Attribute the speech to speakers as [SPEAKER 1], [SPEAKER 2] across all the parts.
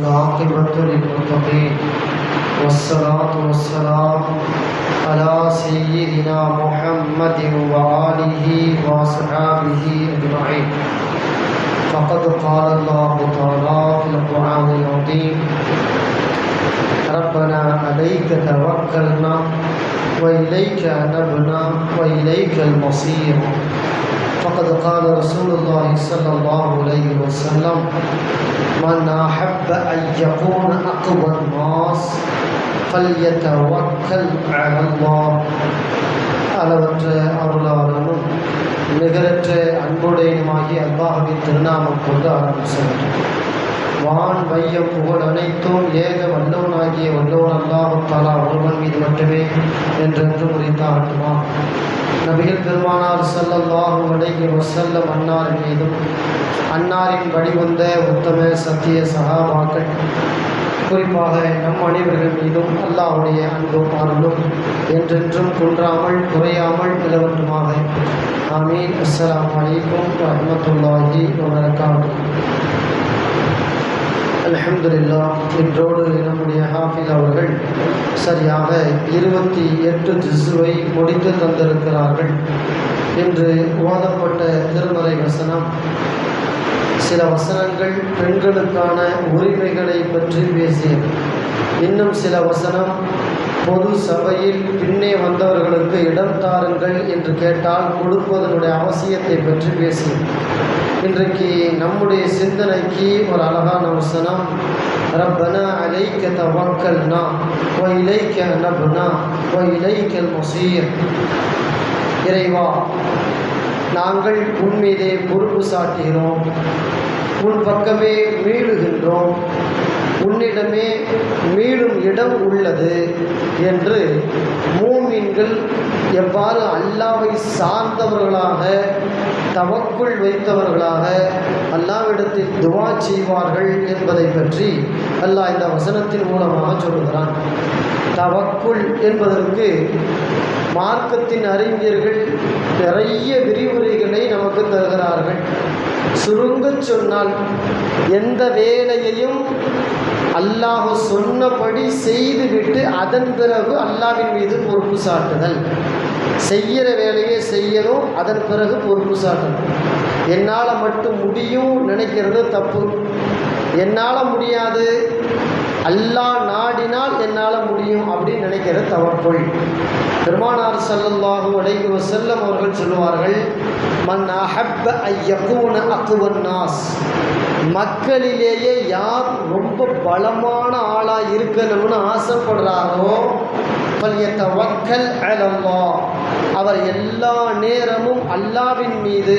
[SPEAKER 1] العاقبة للمتقين والصلاة والسلام على سيدنا محمد وآله وصحبه أجمعين. فقد قال الله تعالى في القرآن العظيم: ربنا عليك توكلنا وإليك أنبنا وإليك المصير. فقد قال رسول الله صلى الله عليه وسلم: من أحب أن يكون أقوى الناس فليتوكل على الله. அளவற்ற அருளாளனும் நிகரற்ற அன்புடையனுமாகிய அல்லாஹ்வின் திருநாமம் கொண்டு ஆரம்பிக்கிறோம். வான் வையம் புகழ் அனைத்தும் ஏக வல்லவனாகிய வல்லவன் அல்லாஹ் தஆலா ஒருவன் மீது மட்டுமே என்றென்றும் உரித்தாட்டுமா. நபிகள் பெருமானார் ஸல்லல்லாஹு அலைஹி வஸல்லம் அன்னாரின் மீதும் அன்னாரின் வழிவந்த உத்தம சத்திய சஹாபாக்கள் குறிப்பாக நம் அனைவர்கள் மீதும் அல்லாஹ்வுடைய அன்பும் அருளும் என்றென்றும் குன்றாமல் குறையாமல் நிலவட்டுமாக. ஆமீன். அஸ்ஸலாமு அலைக்கும் வரஹ்மத்துல்லாஹி வபரகாத்துஹு. அல்ஹம்துலில்லாஹ். இன்றோடு நம்முடைய ஹாஃபிஸ் அவர்கள் சரியாக 28 ஜுஸுவை முடித்து தந்திருக்கிறார்கள். இன்று ஓதப்பட்ட திருமறை வசனம் சில வசனங்கள் பெண்களுக்கான உரிமைகளை பற்றி பேசியது. இன்னும் சில வசனம் பொது சபையில் பின்னே வந்தவர்களுக்கு இடம் தாருங்கள் என்று கேட்டால் கொடுப்பதனுடைய அவசியத்தை பற்றி பேசியது. இன்றைக்கு நம்முடைய சிந்தனைக்கு ஒரு அழகான வசனம்: ரப்பனா அலைக்க தவக்கல்னா வ இலைக்க அனப்னா வ இலைக்கல் மஸீர். இறைவா, நாங்கள் உன் மீதே பொறுப்பு சாட்டுகிறோம், உன் பக்கமே மீளுகின்றோம், உன்னிடமே மீளும் இடம் உள்ளது என்று மூமின்கள் எவ்வாறு அல்லாஹ்வை சார்ந்தவர்களாக தவக்குள் வைத்தவர்களாக அல்லாஹ்விடத்தில் துஆ செய்வார்கள் என்பதை பற்றி அல்லாஹ் இந்த வசனத்தின் மூலமாக சொல்லுகிறான். தவக்குள் என்பதற்கு மார்க்கத்தின் அறிஞர்கள் நிறைய விரிவுரைகளை நமக்கு தருகிறார்கள். சுருங்கச் சொன்னால், எந்த வேலையையும் அல்லாஹ் சொன்னபடி செய்துவிட்டு அதன் பிறகு அல்லாஹ்வின் மீது பொறுப்பு சாட்டுதல். செய்கிற வேலையை செய்யணும், அதன் பிறகு பொறுப்பு சாட்டணும். என்னால் மட்டும் முடியும் நினைக்கிறது தப்பு. என்னால் முடியாது, அல்லாஹ் நாடினால் என்னால் முடியும் அப்படின்னு நினைக்கிறது தவக்குள். பெருமானார் ஸல்லல்லாஹு அலைஹி வஸல்லம் அவர்கள் சொல்லுவார்கள்: மன் அஹப்ப அன் யகூன அக்வன் நாஸ். மக்களிலேயே யார் ரொம்ப பலமான ஆளாக இருக்கணும்னு ஆசைப்படுறாரோ ஃபல்யதவக்கல் அலல்லாஹ், அவர் எல்லா நேரமும் அல்லாஹ்வின் மீது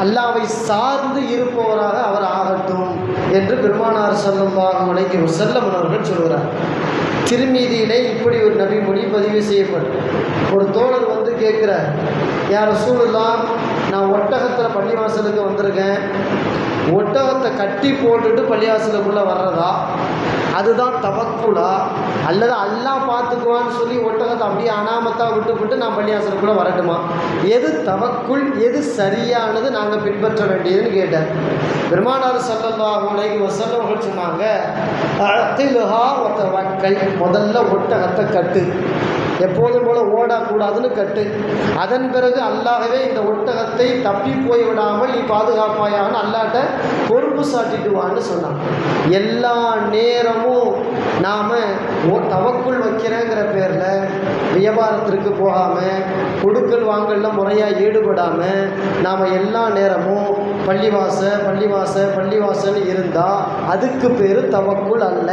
[SPEAKER 1] அல்லாஹ்வை சார்ந்து இருப்பவராக அவர் ஆகட்டும் என்று பெருமானார் ஸல்லல்லாஹு அலைஹி வஸல்லம் அவர்கள் சொல்கிறார். திருமீதியிலே இப்படி ஒரு நபி மொழி பதிவு செய்யப்பட்டு ஒரு தோழர் வந்து கேட்குறார்: யா ரசூலுல்லாஹ், நான் ஒட்டகத்தில் பள்ளிவாசலுக்கு வந்திருக்கேன், ஒட்டகத்தை கட்டி போட்டுட்டு பள்ளிவாசலுக்குள்ளே வர்றதா, அதுதான் தவக்குலா, அல்லது அல்லாஹ் பார்த்துக்குவான்னு சொல்லி ஒட்டகத்தை அப்படியே அனாமத்தாக விட்டு நான் பள்ளிவாசலுக்குள்ளே வரட்டுமா? எது தவக்குள், எது சரியானது நாங்கள் பின்பற்ற வேண்டியதுன்னு கேட்டார். பெருமானார் ஸல்லல்லாஹு அலைஹி வஸல்லம் அவர்கள் சொன்னாங்க: அஅ்தில்ஹா வ தவக்கல். முதல்ல ஒட்டகத்தை கட்டு, எப்போதும் போல ஓடக்கூடாதுன்னு கட்டு. அதன் பிறகு அல்லாஹ்வே இந்த ஒட்டகத்தை தப்பி போய் விடாமல் நீ பாதுகாப்பாயான்னு அல்லாஹ்ட்ட பொறுப்பு சாட்டிட்டு வான்னு சொன்னாங்க. எல்லா நேரமும் நாம் தவக்குள் வைக்கிறேங்கிற பேரில் வியாபாரத்திற்கு போகாமல், கொடுக்கல் வாங்கல்ல முறையாக ஈடுபடாமல் நாம் எல்லா நேரமும் பள்ளிவாசல்னு இருந்தால் அதுக்கு பேர் தவக்குள் அல்ல,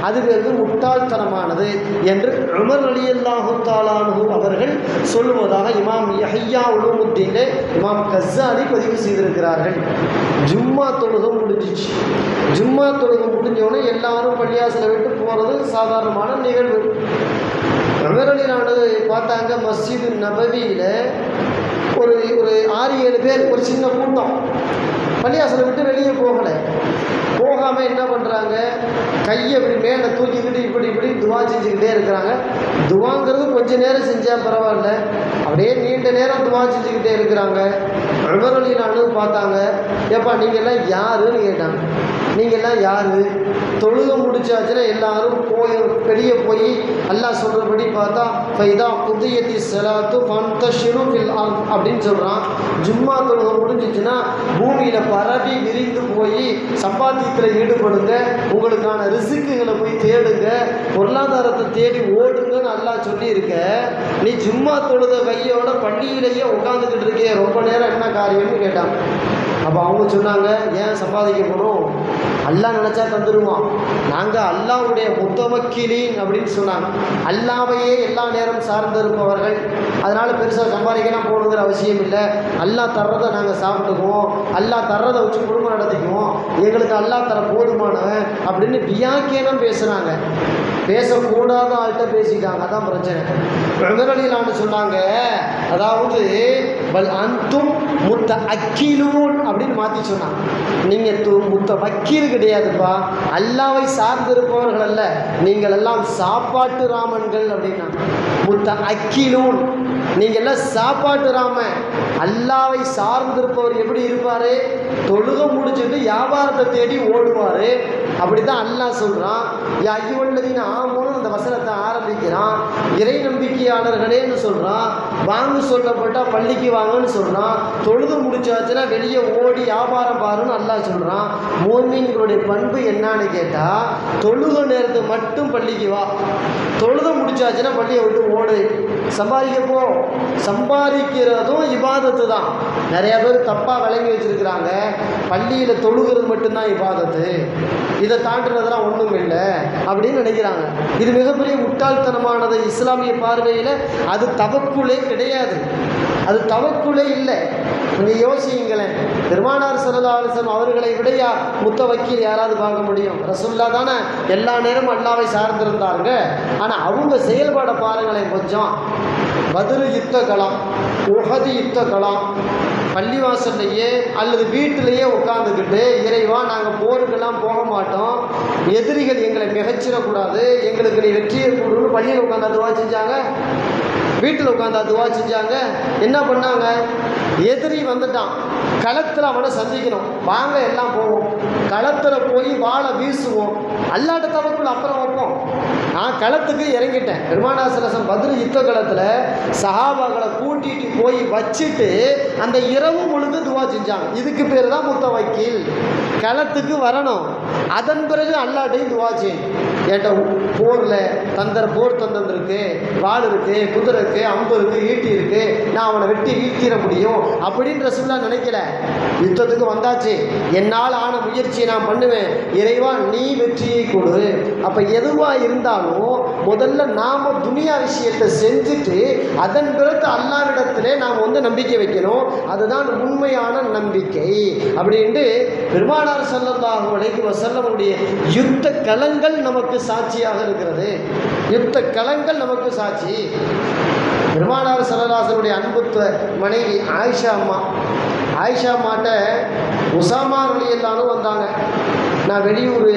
[SPEAKER 1] அது பேர் முட்டாள்தனமானது என்று உமர் ரலியல்லாஹு தஆலா அன்ஹு அவர்கள் சொல்லுவதாக இமாம் யஹ்யா உலூமுத்தீன் இமாம் கஸ்ஸாலி பதிவு செய்திருக்கிறார்கள். ஜும்மா தொழுகை முடிஞ்சிச்சு. ஜும்மா தொழுகை முடிஞ்சோடனே எல்லாரும் பள்ளிவாசலை விட்டு போகிறது சாதாரணமான நிகழ்வு. உமர் ரலியல்லாஹு பார்த்தாங்க, மஸ்ஜிது நபவியில் ஒரு 6-7 பேர், ஒரு சின்ன கூட்டம் பள்ளிவாசலை விட்டு வெளியே போகாமல் என்ன பண்ணுறாங்க, கையை இப்படி மேலே தூக்கிக்கிட்டு இப்படி துவா செஞ்சுக்கிட்டே இருக்கிறாங்க. துவாங்கிறது கொஞ்சம் நேரம் செஞ்சால் பரவாயில்ல, அப்படியே நீண்ட நேரம் துவா செஞ்சுக்கிட்டே இருக்கிறாங்க. உமர் ரலியல்லாஹு பார்த்தாங்க, ஏப்பா நீங்கள்லாம் யாருன்னு கேட்டாங்க. நீங்கள்லாம் யார்? தொழுக முடிச்சாச்சுன்னா எல்லாரும் வெளியே போய் அல்லாஹ் சொல்கிறபடி பார்த்தா ஃபைதா குதியத்தி ஸலாத்து ஃபன்தஷிரு ஃபில் அர்த் அப்படின்னு சொல்கிறான். ஜும்மா தொழுகை முடிஞ்சிச்சுன்னா பூமியில் பரவி விரிந்து போய் சம்பாத்தியத்தில் ஈடுபடுங்க, உங்களுக்கான ரிஸ்க்குகளை போய் தேடுங்க, பொருளாதாரத்தை தேடி ஓடுங்கன்னு அல்லாஹ் சொல்லியிருக்க. நீ ஜும்மா தொழுத கையோட பள்ளியிலேயே உட்காந்துக்கிட்டு இருக்கே, ரொம்ப நேரம் என்ன காரியம்னு கேட்டாங்க. அப்போ அவங்க சொன்னாங்க, ஏன் சம்பாதிக்க போகிறோம், அல்லாஹ் நினச்சா தந்துடுவான், நாங்கள் அல்லாஹ்வுடைய முத்தவக்கிலீன் அப்படின்னு சொன்னாங்க. அல்லாஹ்வையே எல்லா நேரம் சார்ந்திருப்பவர்கள், அதனால் பெருசாக சம்பாதிக்கலாம் போகணுங்கிற அவசியம் இல்லை, அல்லாஹ் தர்றதை நாங்கள் சாப்பிட்டுக்குவோம், அல்லாஹ் தர்றதை வச்சு குடும்பம் நடத்திக்குவோம், எங்களுக்கு அல்லாஹ் தர போதுமானவன் அப்படின்னு வியாக்கியானம் பேசுகிறாங்க. பேசக்கூடாத ஆள்கிட்ட பேசிட்டாங்க, அதான் பிரச்சனை. உமர் ரலியல்லாஹு சொன்னாங்க, அதாவது வல் அன்தும் முத்த அக்கிலூன் அப்படின்னு மாற்றி சொன்னாங்க. நீங்கள் முத்த வக்கீல் கிடையாதுப்பா, அல்லாவை சார்ந்திருப்பவர்கள் அல்ல, நீங்கள் எல்லாம் சாப்பாட்டு ராமன்கள் அப்படின்னா. முத்த அக்கிலூன், நீங்கள் எல்லாம் சாப்பாட்டு ராமன். அல்லாவை சார்ந்திருப்பவர் எப்படி இருப்பார்? தொழுக முடிச்சுட்டு வியாபாரத்தை தேடி ஓடுவார். அப்படி தான் அல்லாஹ் சொல்கிறான். ஐயுவல்லதீன ஆமனூ அந்த வசனத்தை ஆரம்பிக்கிறான். இறை நம்பிக்கையாளர்களேன்னு சொல்கிறான். வாங்க சொல்லப்பட்டால் பள்ளிக்கு வாங்கன்னு சொல்கிறான். தொழுது முடிச்சாச்சுன்னா வெளியே ஓடி வியாபாரம் பாருன்னு அல்லாஹ் சொல்கிறான். மோமின்களுடைய பண்பு என்னான்னு கேட்டால், தொழுக நேரத்துக்கு மட்டும் பள்ளிக்கு வா, தொழுத முடிச்சாச்சுன்னா பள்ளியை விட்டு ஓடு, சம்பாதிக்க போ. சம்பாதிக்கிறதும் இபாதத்து தான். நிறைய பேர் தப்பாக விளங்கி வச்சுருக்கிறாங்க, பள்ளியில் தொழுகிறது மட்டும்தான் இபாதத்து, இதை தாண்டுறதெல்லாம் ஒன்றும் இல்லை அப்படின்னு நினைக்கிறாங்க. இது மிகப்பெரிய முட்டாள்தனமானது. இஸ்லாமிய பார்வையில் அது தவக்குலே கிடையாது, அது தவக்குலே இல்லை. நீங்கள் யோசியுங்களேன், பெருமானார் ஸல்லல்லாஹு அலைஹி வஸல்லம் அவர்களை விடையா முத்த வக்கீல் யாராவது பார்க்க முடியும்? ரசூலுல்லாஹ் தானே எல்லா நேரமும் அல்லாஹ்வை சார்ந்திருந்தாங்க. ஆனால் அவங்க செயல்பாடை பாருங்களேன் கொஞ்சம். பத்ர் யுத்த களம், உஹது யுத்த களம், பள்ளிவாசல்லையே அல்லது வீட்டிலையே உட்காந்துக்கிட்டு, இறைவா நாங்கள் போருக்கெல்லாம் போக மாட்டோம், எதிரிகள் எங்களை மிகச்சிடக்கூடாது, எங்களுக்கு நீ வெற்றியை கொடுன்னு பள்ளியில் உட்காந்து அதுவா செஞ்சாங்க, வீட்டில் உட்காந்து அதுவா செஞ்சாங்க. என்ன பண்ணாங்க? எதிரி வந்துட்டான், களத்தில் அவனை சந்திக்கணும், வாங்க எல்லாம் போவோம், களத்தில் போய் வாழை வீசுவோம், அல்லாட்ட தவக்குள்ள அப்புறம் வைப்போம். நான் களத்துக்கு இறங்கிட்டேன். பெருமானார் ஸல்லல்லாஹு அலைஹி வஸல்லம் பத்ர் யுத்த களத்தில் சஹாபாக்களை கூட்டிகிட்டு போய் வச்சுட்டு அந்த இரவு முழுக்க துவா செஞ்சாங்க. இதுக்கு பேர் தான் முத்த வக்கீல். களத்துக்கு வரணும், அதன் பிறகு அல்லாட்டையும் துவா செய்யணும். ஏட்ட போரில் போர் தந்தம் இருக்குது, வாள் இருக்குது, குதிரை இருக்குது, அம்பு இருக்குது, ஈட்டி இருக்குது, நான் அவனை வெட்டி வீழ்த்திட முடியும் அப்படின்னு ரசூலுல்லாஹ் நினைக்கல. யுத்தத்துக்கு வந்தாச்சு, என்னால் ஆன முயற்சியை நான் பண்ணுவேன், இறைவா நீ வெற்றியை கொடு. அப்போ எதுவாக இருந்தாலும் முதல்ல நாம் துனியா விஷயத்தை செஞ்சுட்டு அதன் பிறகு அல்லாஹ்விடத்திலே நாம் நம்பிக்கை வைக்கணும். அதுதான் உண்மையான நம்பிக்கை அப்படின்ட்டு பெருமானார் ஸல்லல்லாஹு அலைஹி வஸல்லமுடைய யுத்த களங்கள் நமக்கு சாட்சியாக இருக்கிறது. யுத்த களங்கள் நமக்கு சாட்சி. பெருமானார் ஸல்லல்லாஹு அலைஹி வஸல்லம் அன்பு மனைவி ஆயிஷா அம்மாட்ட உசாமா ரலியல்லாஹு வந்தாங்க. நான் வெளியூர்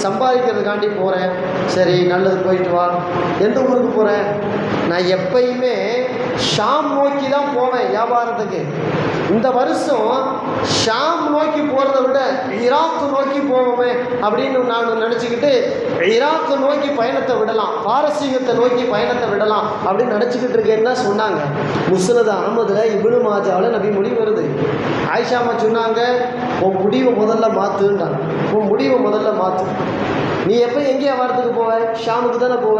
[SPEAKER 1] சம்பாதிக்கிறதுக்காண்டி போகிறேன். சரி, நல்லது, போயிட்டு வா. எந்த ஊருக்கு போகிறேன்? நான் எப்பயுமே ஷாம் நோக்கி தான் போவேன் வியாபாரத்துக்கு. இந்த வருஷம் ஷாம் நோக்கி போகிறத விட ஈராக் நோக்கி போவோமே அப்படின்னு நான் நினச்சிக்கிட்டு ஈராக் நோக்கி பயணத்தை விடலாம், பாரசீகத்தை நோக்கி பயணத்தை விடலாம் அப்படின்னு நினச்சிக்கிட்டு இருக்கேன்னு தான் சொன்னாங்க. முஸ்னத் அஹ்மதுல இப்னு மாஜாவில் நபி மொழி வருது. ஆயிஷா அம்மா சொன்னாங்க, உன் முடிவை முதல்ல மாற்றுன்றாங்க. உன் முடிவை முதல்ல மாற்று. நீ எப்போ எங்கே வியாபாரத்துக்கு போவ? ஷாமுக்கு தானே போவ,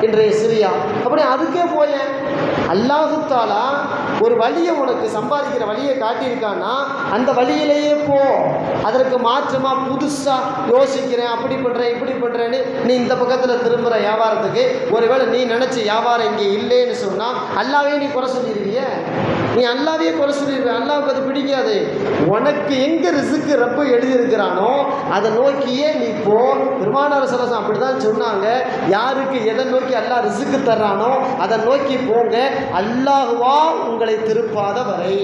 [SPEAKER 1] இன்றைய சிரியா. அப்படி அதுக்கே போயேன். அல்லாஹு தஆலா ஒரு வழியை உனக்கு சம்பாதிக்கிற வழியை காட்டியிருக்கான்னா அந்த வழியிலேயே போ. அதற்கு மாற்றமாக புதுசாக யோசிக்கிறேன், அப்படி பண்ணுறேன் இப்படி பண்ணுறேன்னு நீ இந்த பக்கத்தில் திரும்புகிற வியாபாரத்துக்கு ஒருவேளை நீ நினச்ச வியாபாரம் இங்கே இல்லைன்னு சொன்னால் அல்லாவே நீ குறை சொல்லிடுவிய. நீ அல்லாவே குறை சொல்லிடுவ. அல்லாவுக்கு அது பிடிக்காது. உனக்கு எங்கே ரிஸ்க்கு ரப்பு எழுதியிருக்கிறானோ அதை நோக்கியே நீ போ. பெருமானார் ஸல்லல்லாஹு அலைஹி வஸல்லம் அப்படி தான் சொன்னாங்க. யாருக்கு எதை நோக்கி அல்லாஹ் ரிஸ்க்கு தர்றானோ அதை நோக்கி போங்க. அல்லாஹுவா உங்களை திருப்பாத வரை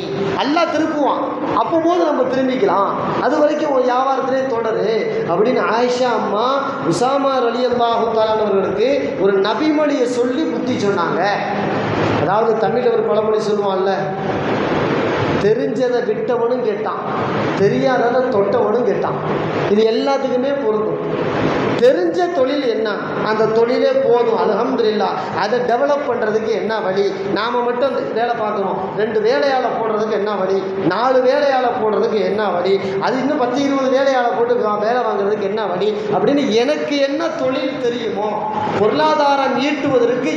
[SPEAKER 1] அல்லாஹ் திருப்புவான். அப்போது நம்ம திரும்பிக்கலாம். அது வரைக்கும் ஒரு வியாபாரத்திலே தொடரு அப்படின்னு ஆயிஷா அம்மா உசாமா ரலியல்லாஹு தஆலா அவர்களுக்கு ஒரு நபிமொழியை சொல்லி புத்தி சொன்னாங்க. அதாவது தமிழில் ஒரு பழமொழி சொல்லுவான்ல, தெரிஞ்சதை விட்டவனும் கேட்டான், தெரியாததை தொட்டவனும் கேட்டான். இது எல்லாத்துக்குமே பொருந்தும். தெரிஞ்ச தொழில் என்ன, அந்த தொழிலே போதும், அல்ஹம்துலில்லாஹ். அதை டெவலப் பண்ணுறதுக்கு என்ன வழி? நாம் மட்டும் வேலை பார்க்குறோம், 2 வேலையாளை போடுறதுக்கு என்ன வழி, 4 வேலையாளை போடுறதுக்கு என்ன வழி, அது இன்னும் 10-20 வேலையாளை போட்டு வேலை வாங்குறதுக்கு என்ன வழி அப்படின்னு எனக்கு என்ன தொழில் தெரியுமோ, பொருளாதாரம் ஈட்டுவதற்கு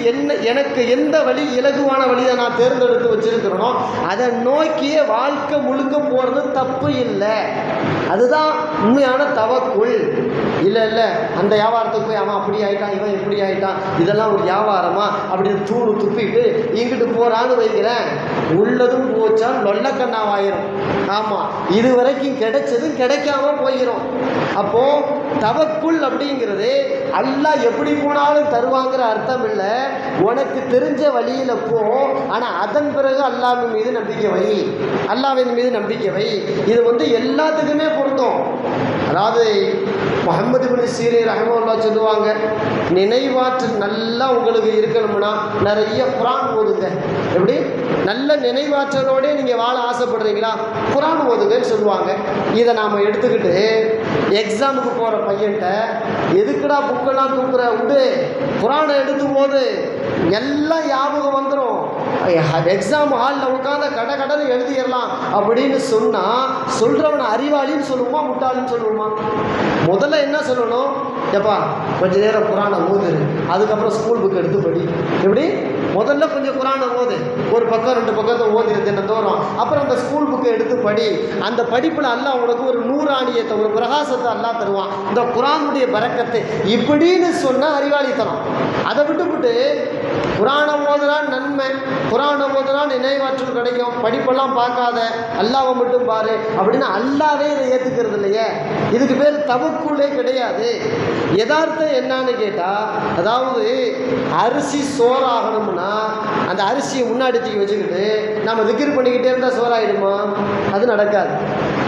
[SPEAKER 1] எனக்கு எந்த வழி இலகுவான வழியை நான் தேர்ந்தெடுத்து வச்சிருக்கிறனோ அதை நோக்கிய வாழ்க்கை முழுக்க போகிறது தப்பு இல்லை. அதுதான் உண்மையான தவக்குள். இல்லை இல்லை அந்த வியாபாரத்துக்கு போய் அவன் அப்படி ஆகிட்டான், இவன் இப்படி ஆகிட்டான், இதெல்லாம் ஒரு வியாபாரமா அப்படின்னு தூணு துப்பிட்டு இங்கிட்டு போகிறான்னு வைக்கிறேன், உள்ளதும் போச்சா லொல்லக்கண்ணாவாயிரும். ஆமாம், இது வரைக்கும் கிடைச்சதும் கிடைக்காம போயிடும். அப்போது தவக்குள் அப்படிங்கிறது அல்லாஹ் எப்படி போனாலும் தருவாங்கிற அர்த்தம் இல்லை. உனக்கு தெரிஞ்ச வழியில் போ, ஆனால் அதன் பிறகு அல்லாஹ்வின் மீது நம்பிக்கை வை, அல்லாஹ்வின் மீது நம்பிக்கை வை. இது எல்லாத்துக்குமே பொருந்தும். அதாவது முஹம்மது இப்னு சீரீன் ரஹ்மத்துல்லாஹ் சொல்லுவாங்க, நினைவாற்றல் நல்லா உங்களுக்கு இருக்கணும்னா நிறைய குர்ஆன் ஓதுங்க. எப்படி நல்ல நினைவாற்றலோடே நீங்கள் வாழ ஆசைப்படுறீங்களா, குர்ஆன் ஓதுங்கன்னு சொல்லுவாங்க. இதை நாம் எடுத்துக்கிட்டு எக்ஸாமுக்கு போகிற பையன்கிட்ட எதுக்குடா புக்கெல்லாம் தூக்குற, விடு, குர்ஆனை எடுத்து போது எல்லாம் ஞாபகம் வந்துடும், எக்ஸாம் ஹாலில் உட்காந்து கடன்னு எழுதிடலாம் அப்படின்னு சொன்னால் சொல்கிறவனை அறிவாளின்னு சொல்லுவோமா முட்டாளின்னு சொல்லுவோமா? முதல்ல என்ன சொல்லணும், எப்பா கொஞ்ச நேரம் குர்ஆனை ஓதுரு, அதுக்கப்புறம் ஸ்கூல் புக் எடுத்து படி. எப்படி முதல்ல கொஞ்சம் குர்ஆனை ஓது, ஒரு பக்கம் 2 பக்கத்தை ஓதிரு தினந்தோறும், அப்புறம் அந்த ஸ்கூல் புக்கை எடுத்து படி. அந்த படிப்பில் அல்லாஹ் உனக்கு ஒரு நூறாணியத்தை, ஒரு பிரகாசத்தை அல்லாஹ் தருவான், இந்த குர்ஆனுடைய பரக்கத்தை இப்படின்னு சொன்னால் அறிவாளித்தனம். அதை விட்டுவிட்டு குர்ஆனை ஓதுனா நன்மை, குர்ஆனை ஓதுனா நினைவாற்றல் கிடைக்கும், படிப்பெல்லாம் பார்க்காத அல்லாஹ்வை மட்டும் பாரு அப்படின்னு அல்லாஹ்வே இதை ஏற்றுக்கிறது இல்லையே. இதுக்கு பேர் தவக்குலே கிடையாது. யதார்த்தம் என்னன்னு கேட்டால், அதாவது அரிசி சோறாகணும்னா அந்த அரிசியை முன்னாடி தூக்கி வச்சுக்கிட்டு நம்ம திக்ர் பண்ணிக்கிட்டே இருந்தால் சோறாயிடுமா? அது நடக்காது.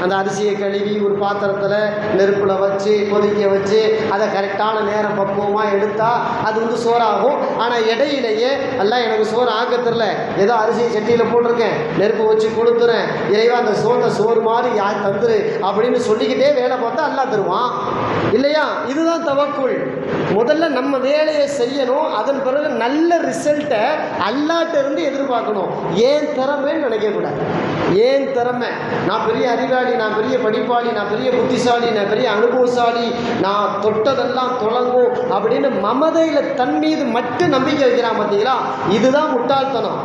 [SPEAKER 1] அந்த அரிசியை கழுவி ஒரு பாத்திரத்தில் நெருப்பில் வச்சு கொதிக்க வச்சு அதை கரெக்டான நேரம் பக்குவமாக எடுத்தால் அது சோறாகும். ஆனால் இடையிலேயே எல்லாம் எனக்கு சோறு ஆக்க தெரில, ஏதோ அரிசியை சட்டியில் போட்டிருக்கேன், நெருப்பு வச்சு கொடுத்துறேன், இறைவா அந்த சோறு மாதிரி யார் தந்துரு அப்படின்னு சொல்லிக்கிட்டே வேலை பார்த்தா அல்லாஹ் தருவான் இல்லையா? இதுதான் தவக்குள். முதல்ல நம்ம வேலையை செய்யணும், அதன் பிறகு நல்ல ரிசல்ட்டை அல்லாஹ்ட்ட இருந்து எதிர்பார்க்கணும். ஏன் திறமைன்னு நினைக்கக்கூடாது. ஏன் திறமை, நான் பெரிய அறிவாளி, நான் பெரிய படிப்பாளி, நான் பெரிய புத்திசாலி, நான் பெரிய அனுபவசாலி, நான் தொட்டதெல்லாம் தொடங்கும் அப்படின்னு மமதையில் தன் மீது மட்டும் நம்பிக்கை வைக்கிறான் பார்த்தீங்களா? இதுதான் முட்டாள்தனம்.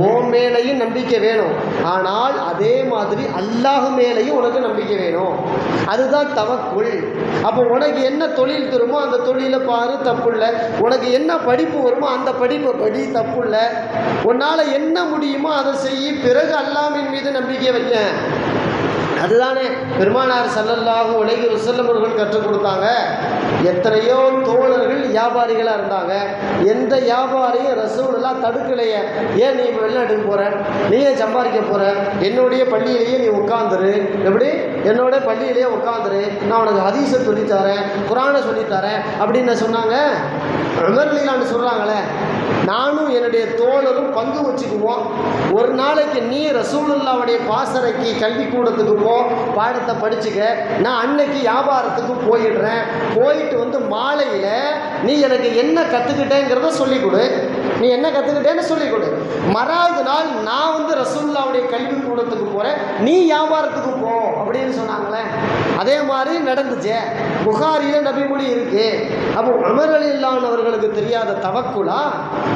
[SPEAKER 1] ஓ மேலையும் நம்பிக்கை வேணும், ஆனால் அதே மாதிரி அல்லாஹ் மேலையும் உனக்கு நம்பிக்கை வேணும். அதுதான் தவக்குள். அப்போ உனக்கு என்ன தொழில் தருமோ அந்த தொழிலை பாரு, தப்புள்ள. உனக்கு என்ன படிப்பு வருமோ அந்த படிப்பை படி, தப்புள்ள. உன்னால் என்ன முடியுமோ அதை செய்ய, பிறகு அல்லாஹ்வின் மீது நம்பிக்கை வைக்க. அதுதானே பெருமானார் ஸல்லல்லாஹு அலைஹி வஸல்லம் அவர்கள் கற்றுக் கொடுத்தாங்க. எத்தனையோ தோழர்கள் வியாபாரிகளாக இருந்தாங்க, எந்த வியாபாரியும் ரசூலுல்லாஹ் தடுக்கலையே. ஏன் நீ வெளிநாட்டுக்கு போகிற, நீ ஏன் சம்பாதிக்க போகிற, என்னுடைய பள்ளியிலேயே நீ உட்காந்துரு, எப்படி என்னோட பள்ளியிலேயே உட்காந்துரு, நான் உனக்கு ஹதீஸை சொல்லித்தரேன், குர்ஆனை சொல்லித்தரேன் அப்படின்னு சொன்னாங்க. உமர் ரலியல்லாஹு சொல்கிறாங்களே, நானும் என்னுடைய தோழரும் பங்கு வச்சுக்குவோம். ஒரு நாளைக்கு நீ ரசூலுல்லாஹ்வுடைய பாசறைக்கு கல்விக்கூடத்துக்கு போ, பாடத்தை படிச்சுக்க, நான் அன்னைக்கு வியாபாரத்துக்கு போயிடுறேன், போயிட்டு மாலையில் நீ எனக்கு என்ன கற்றுக்கிட்டேங்கிறத சொல்லிக் கொடு, நீ என்ன கற்றுக்கிட்டேன்னு சொல்லிக் கொடு. மறாவது நாள் நான் ரசூலுல்லாஹ்வுடைய கல்விக்கூடத்துக்கு போகிறேன், நீ வியாபாரத்துக்கு போ அப்படின்னு சொன்னாங்களே. அதே மாதிரி நடந்துச்சு. புகாரியில் நபிமொழி இருக்கு. அப்போ உமர் ரலியல்லாஹு அவர்களுக்கு தெரியாத தவக்குலா?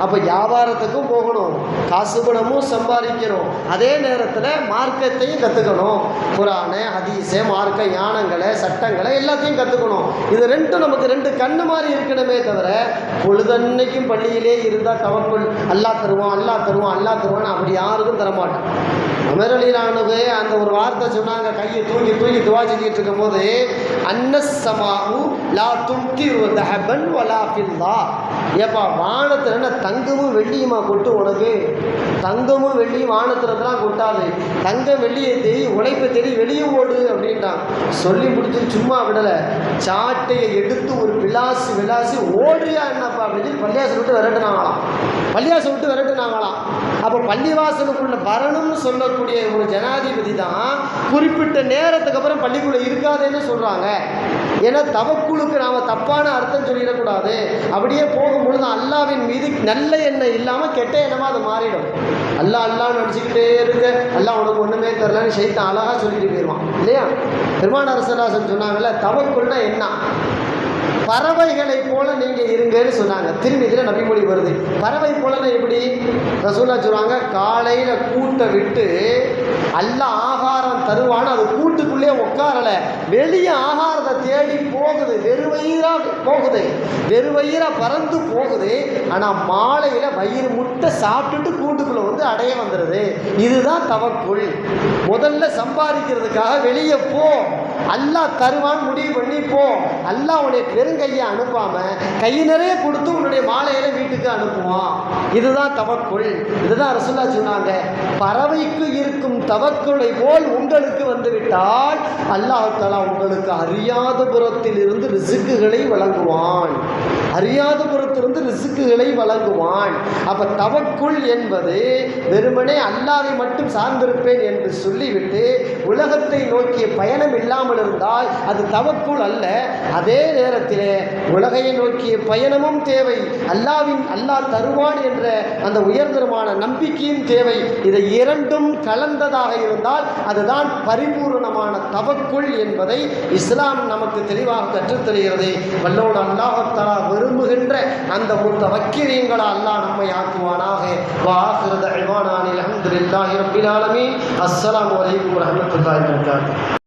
[SPEAKER 1] அப்போ வியாபாரத்துக்கும் போகணும், காசு பணமும் சம்பாதிக்கணும், அதே நேரத்தில் மார்க்கத்தையும் கற்றுக்கணும். குர்ஆனை, ஹதீஸை, மார்க்க ஞானங்களை, சட்டங்களை எல்லாத்தையும் கற்றுக்கணும். இது ரெண்டும் நமக்கு 2 கண்ணு மாதிரி இருக்கணுமே தவிர பொழுதன்னைக்கும் பள்ளியிலே இருந்தால் தவக்குள் அல்லாஹ் தருவான், அல்லாஹ் தருவான், அல்லாஹ் தருவான் அப்படி யாருக்கும் தரமாட்டான். உமர் ரலியல்லாஹு அந்த ஒரு வார்த்தை சொன்னாங்க, கையை தூக்கி தூக்கி துவா செஞ்சுட்டு இருக்கும் போது, அன்னஸ்ஸமாஉ லா தும்திரு தஹபன் வலா ஃபில்லா. ஏப்பா வானத்தில் என்ன தங்கமும் வெள்ளியுமா கொட்டு உனக்கு? தங்கமும் வெள்ளியும் வானத்தில்தான் கொட்டாது, தங்கம் வெள்ளியை தேடி உழைப்பை தேடி வெளியே ஓடு அப்படின்ட்டான். சொல்லி முடிச்சு சும்மா விடலை, சாட்டையை எடுத்து ஒரு விளாசி ஓடுறியா என்னப்பா அப்படின்னு பள்ளியாசை விட்டு விரட்டுனாங்களாம். அப்போ பள்ளிவாசலுக்குள்ள வரணும்னு சொல்லக்கூடிய ஒரு ஜனாதிபதி தான் குறிப்பிட்ட நேரத்துக்கு அப்புறம் பள்ளிக்குள்ள இருக்காதுன்னு சொல்றாங்க. ஏன்னா தவக்குலுக்கு நாம தப்பான அர்த்தம் சொல்லிடக்கூடாது. அப்படியே போகும்பொழுது அல்லாவின் மீது நல்ல எண்ணம் இல்லாம கெட்ட எண்ணமா அது மாறிடும். அல்லாஹ் அல்லாஹ் நினைச்சுக்கிட்டே இருக்க, அல்லாஹ் உனக்கு ஒண்ணுமே தெரியலன்னு ஷைத்தான் அழகா சொல்லிட்டு போயிடுவான் இல்லையா? பெருமானார் ஸல்லல்லாஹு அலைஹி வஸல்லம் சொன்னாங்கல்ல, தவக்குல்னா என்ன? பறவைகளை போல நீங்க இருங்கன்னு சொன்னாங்க. திரும்பிதில் நபிமொழி வருது. பறவை போலன்னா எப்படி? ரசூலுல்லாஹ் சொல்றாங்க, காலையில கூட்டை விட்டு அல்லாஹ் ஆகாரம் தருவான்னு அது கூட்டுக்குள்ளே உட்காரல, வெளியே ஆகாரத்தை தேடி போகுது, வெறுவயிரா போகுது, வெறுவயிரா பறந்து போகுது. ஆனா மாலையில வயிறு முட்டை சாப்பிட்டுட்டு கூட்டுக்குள்ள வந்து அடைய வந்துடுது. இதுதான் தவக்குல். முதல்ல சம்பாதிக்கிறதுக்காக வெளியே போ, அல்லாஹ் தருவான் முடிவு பண்ணி போ. அல்லாஹ் உன்னை பெருங்கையை அனுப்பாம கை நிறைய கொடுத்து உன்னுடைய மாலையில வீட்டுக்கு அனுப்புவான். இதுதான் தவக்குல். இதுதான் ரசூலுல்லாஹ் சொன்னாங்க, பறவைக்கு இருக்கும் தவக்குலை போல் உங்களுக்கு வந்துவிட்டால் அல்லாஹ் தஆலா உங்களுக்கு அறியாத புறத்தில் இருந்து ரிஸ்க்குகளை வழங்குவான். அறியாத புறத்திலிருந்து ரிஸ்க்குகளை வழங்குவான். அப்ப தவக்குல் என்பது வெறுமனே அல்லாஹ்வை மட்டும் சார்ந்திருப்பேன் என்று சொல்லிவிட்டு உலகத்தை நோக்கிய பயணம் இல்லாமல் இருந்தால் அது தவக்குல் அல்ல. அதே நேரத்திலே உலகையை நோக்கிய பயணமும் தேவை, அல்லாஹ் தருவான் என்ற அந்த உயர்தரமான நம்பிக்கையும் தேவை. இதை இரண்டும் கலந்ததாக இருந்தால் அதுதான் பரிபூர்ணமான தவக்குல் என்பதை இஸ்லாம் நமக்கு தெளிவாக கற்றுத்தருகிறது. வல்லோன் அல்லாஹ் தஆலா விரும்புகின்ற அந்த முத்தவக்கிரீன்களா அல்லாஹ் நம்மை ஆக்குவானாக. வஆகிரு தஅவானா அல்ஹம்துலில்லாஹி ரப்பில் ஆலமீன். அஸ்ஸலாமு அலைக்கும் வரஹ்மத்துல்லாஹி வபரகாத்துஹு.